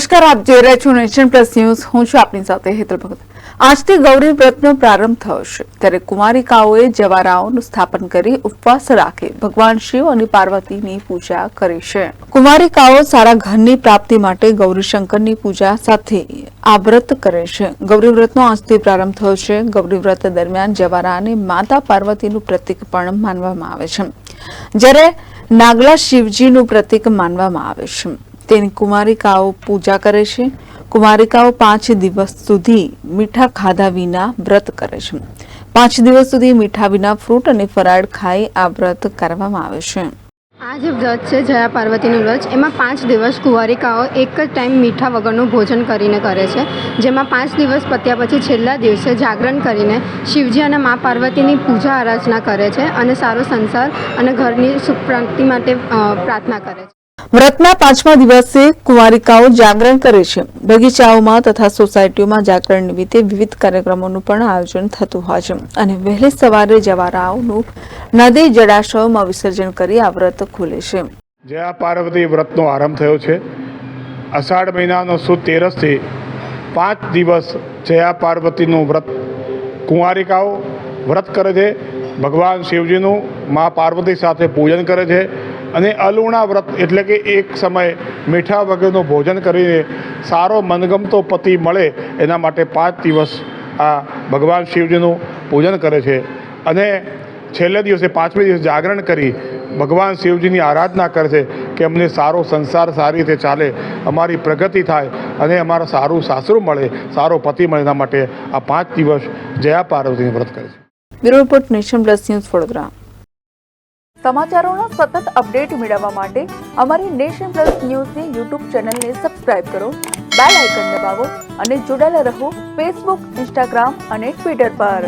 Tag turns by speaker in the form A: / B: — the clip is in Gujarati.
A: નમસ્કાર, આપ જોઈ રહ્યા છો નેશન પ્લસ ન્યૂઝ. હું છું આપની સાથે હેતલ ભગત. આજથી ગૌરી વ્રતનો પ્રારંભ થયો છે, ત્યારે કુમારિકાઓએ જવારાઓનું સ્થાપન કરી ઉપવાસ રાખી ભગવાન શિવ અને પાર્વતીની પૂજા કરી છે. કુમારિકાઓ સારા ઘરની પ્રાપ્તિ માટે ગૌરીશંકરની પૂજા સાથે આ વ્રત કરે છે. ગૌરી વ્રતનો આજથી પ્રારંભ થયો છે. ગૌરી વ્રત દરમિયાન જવારાને માતા પાર્વતીનું પ્રતીક પણ માનવામાં આવે છે, જ્યારે નાગલા શિવજીનું પ્રતીક માનવામાં આવે છે. તેની કુમારિકાઓ પૂજા કરે છે. કુમારિકાઓ 5 દિવસ સુધી મીઠા ખાધા વિના વ્રત કરે છે. 5 દિવસ સુધી મીઠા વિના ફ્રૂટ અને ફરાળ ખાઈ આ વ્રત કરવામાં આવે છે.
B: આ જે વ્રત છે જયા પાર્વતીનું વ્રત, એમાં 5 દિવસ કુંવારિકાઓ એક જ ટાઈમ મીઠા વગરનું ભોજન કરીને કરે છે, જેમાં 5 દિવસ પત્યા પછી છેલ્લા દિવસે જાગરણ કરીને શિવજી અને મા પાર્વતીની પૂજા આરાધના કરે છે અને સારો સંસાર અને ઘરની સુખ પ્રાપ્તિ માટે પ્રાર્થના કરે છે.
A: વ્રતના 5મા દિવસે કુંવારિકાઓ જાગરણ કરે છે. બગીચાઓમાં તથા સોસાયટીઓમાં જાગરણ નિમિત્તે વિવિધ કાર્યક્રમોનું પણ આયોજન થતું હોય છે અને વહેલી સવારે જવારાઓનું નદી જળાશયોમાં વિસર્જન કરી આ વ્રત ખુલે છે.
C: જયા પાર્વતી વ્રતનો આરંભ થયો છે. અષાઢ મહિનાનો સુદ 13થી 5 દિવસ જયા પાર્વતીનું વ્રત કુંવારિકાઓ વ્રત કરે છે. ભગવાન શિવજીનું મા પાર્વતી સાથે પૂજન કરે છે અને અલુણા વ્રત એટલે કે એક સમય મીઠા વગરનું ભોજન કરીને સારો મનગમતો પતિ મળે એના માટે 5 દિવસ આ ભગવાન શિવજીનું પૂજન કરે છે અને છેલ્લે દિવસે 5મે દિવસે જાગરણ કરી ભગવાન શિવજીની આરાધના કરે છે કે અમને સારો સંસાર સારી રીતે ચાલે, અમારી પ્રગતિ થાય અને અમારા સારું સાસરું મળે, સારો પતિ મળે. એના માટે આ 5 દિવસ જયા પાર્વતીનું વ્રત કરે છે.
A: Bureau report, Nation Plus News, Vadodara. સમાચારોના સતત અપડેટ મેળવવા માટે અમારી નેશન પ્લસ ન્યૂઝની યુટ્યુબ ચેનલને સબસ્ક્રાઇબ કરો, બેલ આઇકન દબાવો અને જોડાયેલા રહો ફેસબુક, ઇન્સ્ટાગ્રામ અને ટ્વિટર પર.